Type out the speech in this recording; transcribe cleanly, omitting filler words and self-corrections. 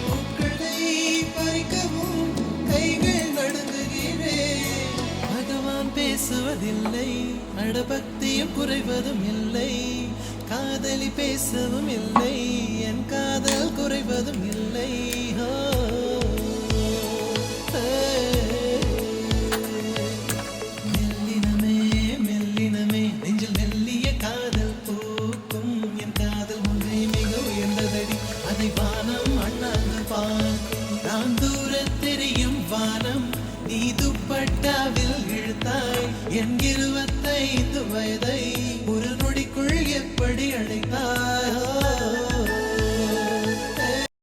பூக்களை பறிக்கவும் கைகள் நடுங்குகிறேன். பகவான் பேசுவதில்லை, அடபக்தியும் குறைவதும் இல்லை. காதலி பேசவும் இல்லை, என் காதல் குறைவதும் இல்லை. மெல்லினமே மெல்லினமே நெஞ்சில் மெல்லிய காதல் பூக்கும். என் காதல் ஒன்றே மிக உயர்ந்ததடி, அதை வானம் அண்ணாந்து பார்க்கும். நான் தூர தெரியும் வானம், நீ துப்பட்டாவில் இழுத்தாய். என் 25 வயதை ஒரு நொடிக்குள் எப்படி அழைத்தாய்?